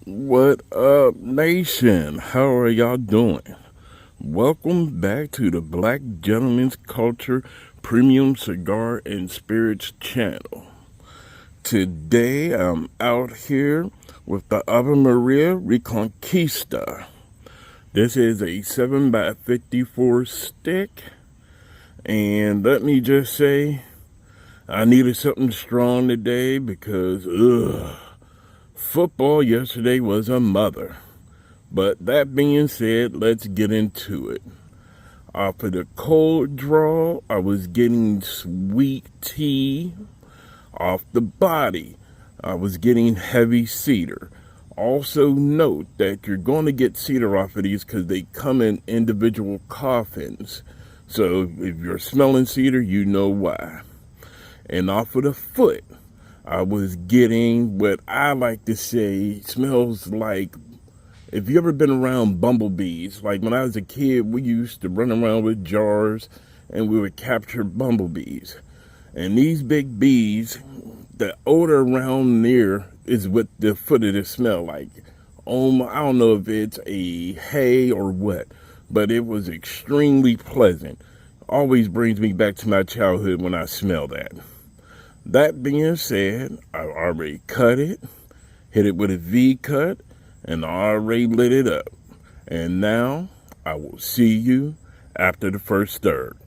What up, nation? How are y'all doing? Welcome back to the Black Gentleman's Culture Premium Cigar and Spirits channel. Today I'm out here with the Ave Maria Reqconquista. This is a 7x54 stick, and let me just say, I needed something strong today because, football yesterday was a mother. But that being said, let's get into it. Off of the cold draw, I was getting sweet tea. Off the body, I was getting heavy cedar. Also note that you're going to get cedar off of these because they come in individual coffins. So if you're smelling cedar, you know why. And off of the foot, I was getting what I like to say smells like, if you ever been around bumblebees, like when I was a kid, we used to run around with jars and we would capture bumblebees. And these big bees, the odor around there is what the foot of it smell like. I don't know if it's a hay or what, but it was extremely pleasant. Always brings me back to my childhood when I smell that. That being said, I already cut it, hit it with a V cut, and I already lit it up. And now I will see you after the first third.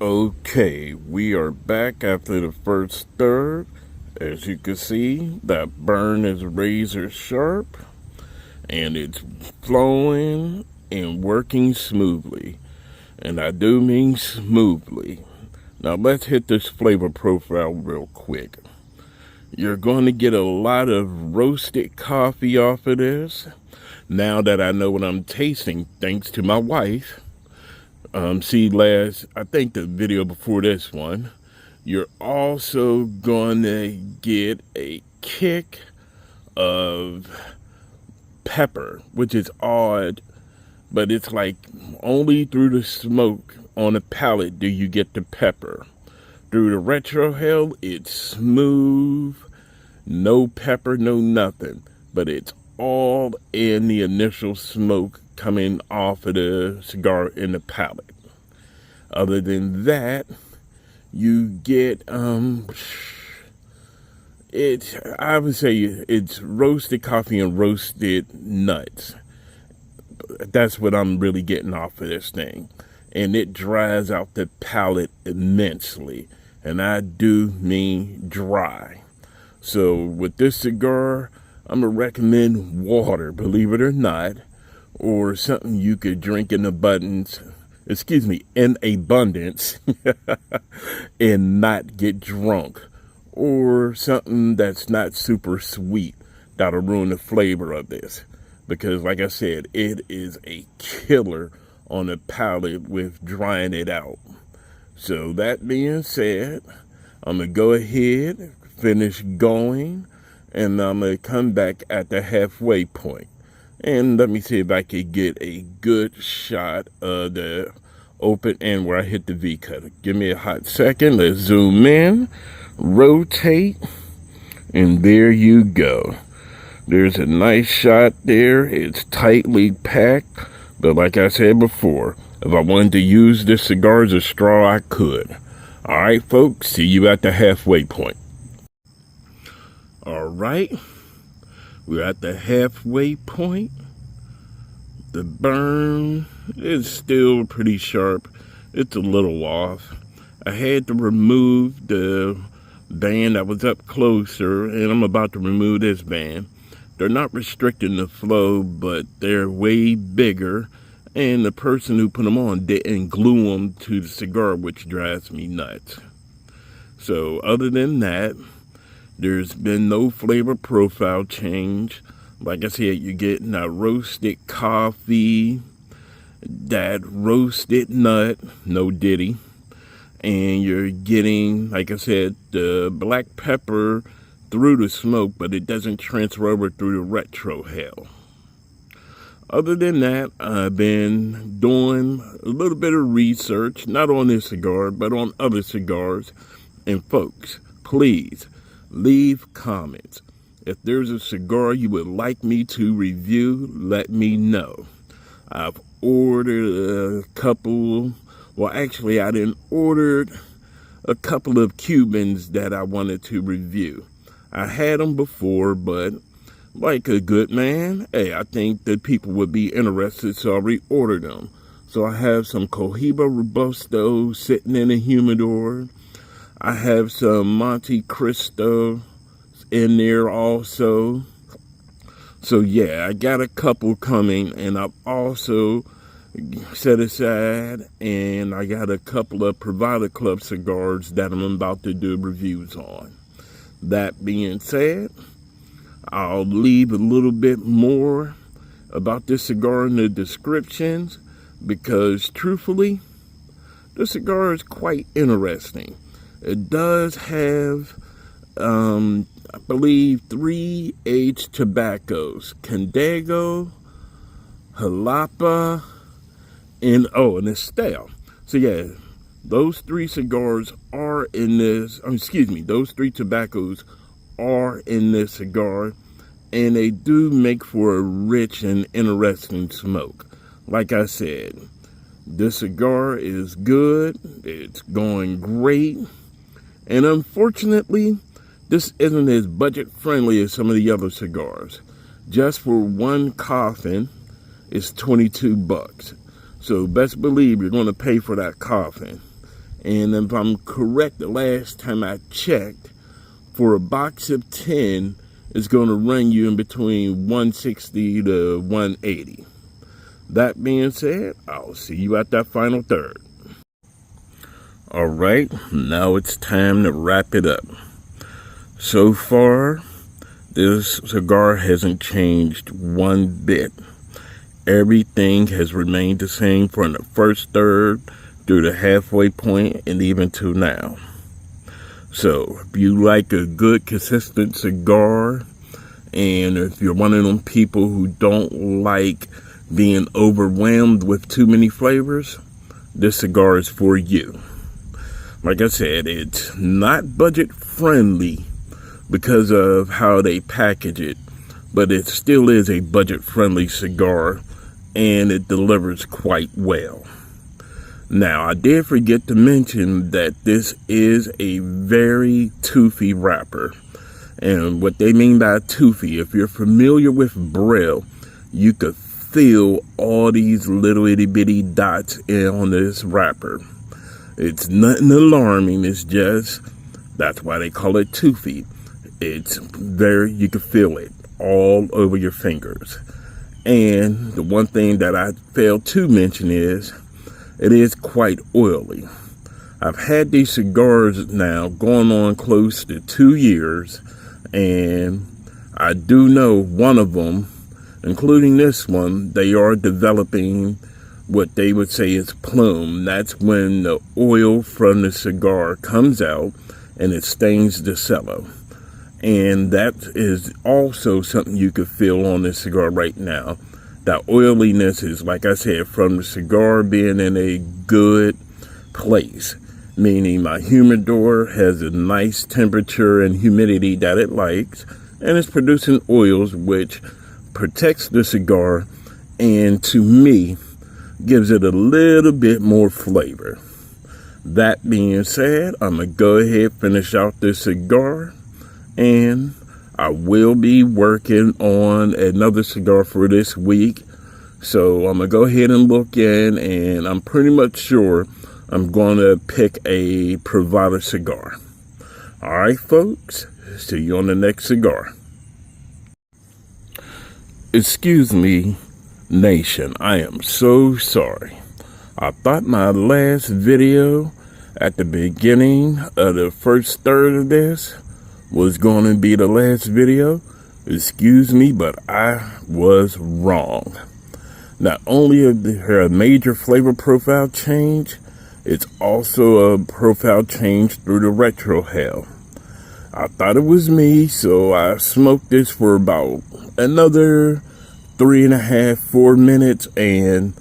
Okay, we are back after the first third. As you can see, that burn is razor sharp and it's flowing and working smoothly. And I do mean smoothly. Now let's hit this flavor profile real quick. You're going to get a lot of roasted coffee off of this. Now that I know what I'm tasting, thanks to my wife. I think the video before this one, you're also going to get a kick of pepper, which is odd, but it's like only through the smoke on the palate do you get the pepper. Through the retrohale, it's smooth, no pepper, no nothing, but it's all in the initial smoke coming off of the cigar in the palate. Other than that, you get, I would say it's roasted coffee and roasted nuts. That's what I'm really getting off of this thing. And it dries out the palate immensely. And I do mean dry. So with this cigar, I'm going to recommend water, believe it or not, or something you could drink in abundance, and not get drunk, or something that's not super sweet that'll ruin the flavor of this. Because like I said, it is a killer on the palate with drying it out. So that being said, I'm going to go ahead, finish going, and I'm going to come back at the halfway point. And let me see if I can get a good shot of the open end where I hit the V cutter. Give me a hot second. Let's zoom in, rotate, and there you go. There's a nice shot there. It's tightly packed. But like I said before, if I wanted to use this cigar as a straw, I could. All right, folks, see you at the halfway point. All right, we're at the halfway point. The burn is still pretty sharp. It's a little off. I had to remove the band that was up closer, and I'm about to remove this band. They're not restricting the flow, but they're way bigger, and the person who put them on didn't glue them to the cigar, which drives me nuts. So other than that, there's been no flavor profile change. Like I said, you're getting that roasted coffee, that roasted nut, no diddy, and you're getting, like I said, the black pepper through the smoke, but it doesn't transfer over through the retrohale. Other than that, I've been doing a little bit of research, not on this cigar, but on other cigars. And folks, please leave comments. If there's a cigar you would like me to review, let me know. I've ordered a couple. Well, actually, I didn't order a couple of Cubans that I wanted to review. I had them before, but like a good man, hey, I think that people would be interested, so I reordered them. So I have some Cohiba Robusto sitting in a humidor. I have some Monte Cristo in there also. So yeah, I got a couple coming, and I've also set aside, and I got a couple of Provider Club cigars that I'm about to do reviews on. That being said, I'll leave a little bit more about this cigar in the descriptions, because truthfully, the cigar is quite interesting. It does have, I believe, 3 aged tobaccos: Condega, Jalapa, and Esteli. So yeah, those 3 cigars are in this, those 3 tobaccos are in this cigar, and they do make for a rich and interesting smoke. Like I said, this cigar is good, it's going great, and unfortunately, this isn't as budget friendly as some of the other cigars. Just for one coffin, it's $22. So best believe you're going to pay for that coffin. And if I'm correct, the last time I checked, for a box of 10, it's going to run you in between $160 to $180. That being said, I'll see you at that final third. All right, now it's time to wrap it up. So far, this cigar hasn't changed one bit. Everything has remained the same from the first third through the halfway point and even to now. So if you like a good consistent cigar, and if you're one of them people who don't like being overwhelmed with too many flavors, this cigar is for you. Like I said, it's not budget friendly because of how they package it, but it still is a budget friendly cigar, and it delivers quite well. Now, I did forget to mention that this is a very toothy wrapper. And what they mean by toothy, if you're familiar with Braille, you could feel all these little itty bitty dots on this wrapper. It's nothing alarming, it's just, that's why they call it toothy. It's very, you can feel it all over your fingers. And the one thing that I failed to mention is, it is quite oily. I've had these cigars now going on close to 2 years, and I do know one of them, including this one, they are developing what they would say is plume. That's when the oil from the cigar comes out and it stains the cello. And that is also something you could feel on this cigar right now. That oiliness is, like I said, from the cigar being in a good place, meaning my humidor has a nice temperature and humidity that it likes, and it's producing oils which protects the cigar, and to me, gives it a little bit more flavor. That being said, I'm going to go ahead and finish out this cigar, and I will be working on another cigar for this week. So I'm going to go ahead and look in, and I'm pretty much sure I'm going to pick a Provider cigar. All right, folks, see you on the next cigar. Excuse me, nation, I am so sorry. I thought my last video at the beginning of the first third of this was going to be the last video. Excuse me, but I was wrong. Not only is there a major flavor profile change, it's also a profile change through the retro hell. I thought it was me, so I smoked this for about another 3.5, 4 minutes, and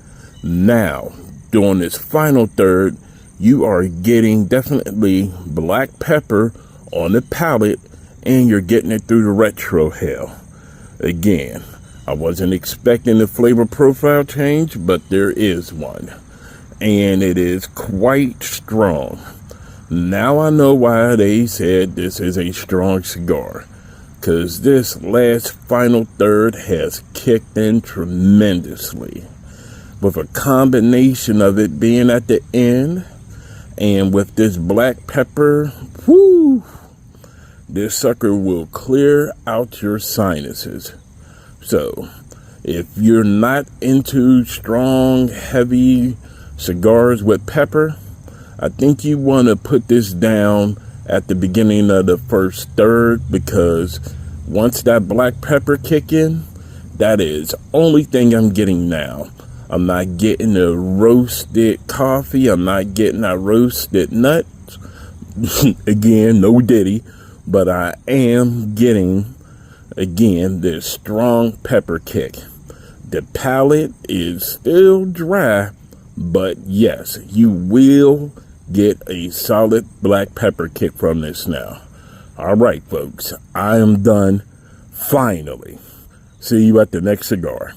now, during this final third, you are getting definitely black pepper on the palate and you're getting it through the retro hell. Again, I wasn't expecting the flavor profile change, but there is one, and it is quite strong. Now I know why they said this is a strong cigar, because this last final third has kicked in tremendously. With a combination of it being at the end, and with this black pepper, whoo, this sucker will clear out your sinuses. So, if you're not into strong, heavy cigars with pepper, I think you want to put this down at the beginning of the first third, because once that black pepper kick in, that is only thing I'm getting now. I'm not getting the roasted coffee. I'm not getting that roasted nuts. Again, no diddy. But I am getting, again, this strong pepper kick. The palate is still dry, but yes, you will get a solid black pepper kick from this now. All right, folks, I am done. Finally. See you at the next cigar.